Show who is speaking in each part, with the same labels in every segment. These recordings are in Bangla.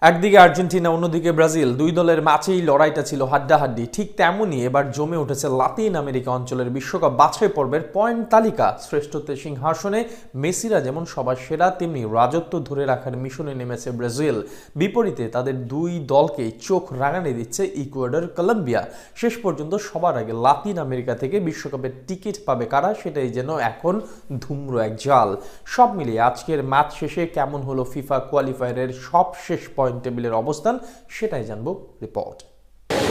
Speaker 1: একদিকে আর্জেন্টিনা, অন্যদিকে ব্রাজিল, দুই দলের ম্যাচেই লড়াইটা ছিল হাড্ডাহাড্ডি। ঠিক তেমনই এবার জমে উঠেছে লাতিন আমেরিকা অঞ্চলের বিশ্বকাপ বাছাই পর্বের পয়েন্ট তালিকা। শ্রেষ্ঠত্বের সিংহাসনে মেসিরা যেমন সবার সেরা, তেমনি রাজত্ব ধরে রাখার মিশনে নেমেছে ব্রাজিল। বিপরীতে তাদের দুই দলকেই চোখ রাঙানি দিচ্ছে ইকুয়েডর, কলম্বিয়া। শেষ পর্যন্ত সবার আগে লাতিন আমেরিকা থেকে বিশ্বকাপের টিকিট পাবে কারা, সেটাই যেন এখন ধূম্র এক জাল। সব মিলিয়ে আজকের ম্যাচ শেষে কেমন হলো ফিফা কোয়ালিফায়ারের সব শেষ পয়েন্ট টেবিলের অবস্থান, সেটাই জানবো রিপোর্ট।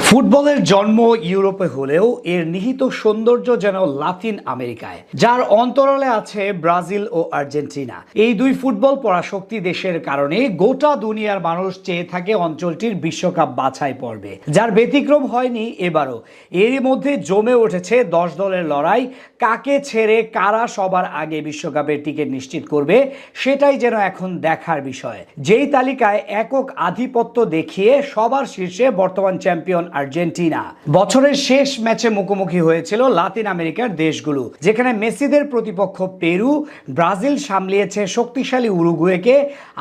Speaker 2: ফুটবলের জন্ম ইউরোপে হলেও এর নিহিত সৌন্দর্য যেন লাতিন আমেরিকায়, যার অন্তরালে আছে ব্রাজিল ও আর্জেন্টিনা। এই দুই ফুটবল পরাশক্তি দেশের কারণে গোটা দুনিয়ার মানুষ চেয়ে থাকে অঞ্চলটির বিশ্বকাপ বাছাই পর্বে, যার ব্যতিক্রম হয়নি এবারও। এরই মধ্যে জমে উঠেছে 10 দলের লড়াই। কাকে ছেড়ে কারা সবার আগে বিশ্বকাপের টিকিট নিশ্চিত করবে, সেটাই যেন এখন দেখার বিষয়। যেই তালিকায় একক আধিপত্য দেখিয়ে সবার শীর্ষে বর্তমান চ্যাম্পিয়ন আর্জেন্টিনা। বছরের শেষ ম্যাচে মুখোমুখি হয়েছিল লাতিন আমেরিকার দেশগুলো, যেখানে মেসিদের প্রতিপক্ষ পেরু, ব্রাজিল সামলিয়েছে শক্তিশালী উরুগুয়েকে,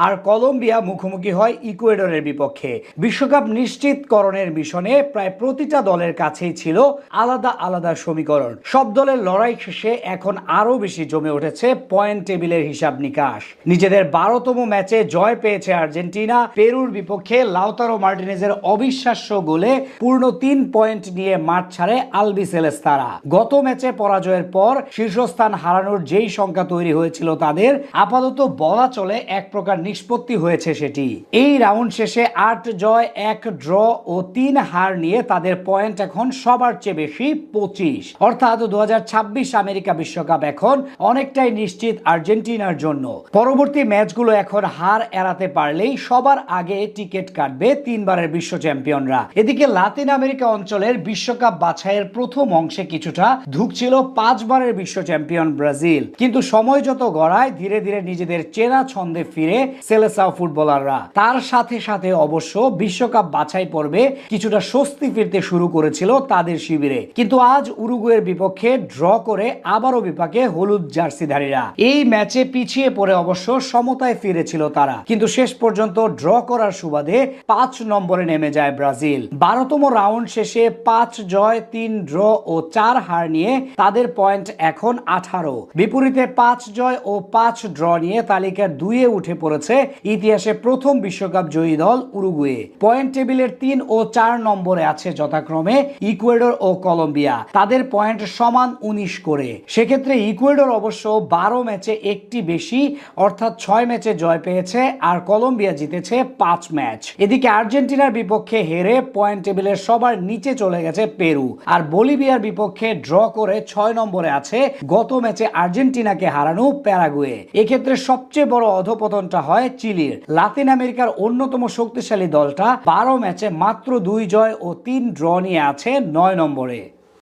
Speaker 2: আর কলম্বিয়া মুখোমুখি হয় ইকুয়েডরের বিপক্ষে। বিশ্বকাপ নিশ্চিতকরণের মিশনে প্রায় প্রতিটা দলের কাছেই ছিল আলাদা আলাদা সমীকরণ। সব দলের লড়াই শেষে এখন আরো বেশি জমে উঠেছে পয়েন্ট টেবিলের হিসাব নিকাশ। নিজেদের 12তম ম্যাচে জয় পেয়েছে আর্জেন্টিনা। পেরুর বিপক্ষে লাউতারো মার্টিনেজের অবিশ্বাস্য গোলে পূর্ণ 3 পয়েন্ট নিয়ে মাঠ ছাড়ে আলবিসেলেস্তারা। গত ম্যাচে পরাজয়ের পর শীর্ষস্থান হারানোর যেই সংখ্যা তৈরি হয়েছিল তাদের, আপাতত বলা চলে এক প্রকার নিষ্পত্তি হয়েছে সেটি। এই রাউন্ড শেষে 8 জয়, 1 ড্র ও 3 হার নিয়ে তাদের পয়েন্ট এখন সবার চেয়ে বেশি 25। অর্থাৎ 2026 আমেরিকা বিশ্বকাপ এখন অনেকটাই নিশ্চিত আর্জেন্টিনার জন্য। পরবর্তী ম্যাচগুলো এখন হার এড়াতে পারলেই সবার আগে টিকিট কাটবে 3 বারের বিশ্ব চ্যাম্পিয়নরা। এদিকে লাতিন আমেরিকা অঞ্চলের বিশ্বকাপ বাছাইয়ের প্রথম অংশে কিছুটা ধুঁকছিল 5 বারের বিশ্ব চ্যাম্পিয়ন ব্রাজিল, কিন্তু সময় যত গড়ায় ধীরে ধীরে নিজেদের চেনা ছন্দে ফিরে সেলেসাও ফুটবলাররা। তার সাথে সাথে অবশ্য বিশ্বকাপ বাছাই পর্বে কিছুটা স্বস্তি ফিরতে শুরু করেছিল তাদের শিবিরে। কিন্তু আজ উরুগুয়ের বিপক্ষে ড্র করে আবারও বিপাকে হলুদ জার্সিধারীরা। এই ম্যাচে পিছিয়ে পড়ে অবশ্য সমতায় ফিরেছিল তারা, কিন্তু শেষ পর্যন্ত ড্র করার সুবাদে 5 নম্বরে নেমে যায় ব্রাজিল। 12তম রাউন্ড শেষে 5 জয়, 3 ড্র ও 4 হার নিয়ে তাদের পয়েন্ট এখন 18। বিপরীতে 5 জয় ও 5 ড্র নিয়ে তালিকার 2-এ উঠে পড়েছে ইতিহাসে প্রথম বিশ্বকাপ জয়ী দল উরুগুয়ে। পয়েন্ট টেবিলের 3 ও 4 নম্বরে আছে যথাক্রমে ইকুয়েডর ও কলম্বিয়া, তাদের পয়েন্ট সমান 19 করে। সেক্ষেত্রে ইকুয়েডর অবশ্য 12 ম্যাচে একটি বেশি, অর্থাৎ 6 ম্যাচে জয় পেয়েছে, আর কলম্বিয়া জিতেছে 5 ম্যাচ। এদিকে আর্জেন্টিনার বিপক্ষে হেরে পয়েন্ট টেবিলের সবার নিচে চলে গেছে পেরু, আর বলিভিয়ার বিপক্ষে ড্র করে 6 নম্বরে আছে গত ম্যাচে আর্জেন্টিনাকে হারানো প্যারাগুয়ে। এক্ষেত্রে সবচেয়ে বড় অধপতনটা হয় চিলির। লাতিন আমেরিকার অন্যতম শক্তিশালী দলটা 12 ম্যাচে মাত্র 2 জয় ও 3 ড্র নিয়ে আছে 9 নম্বরে।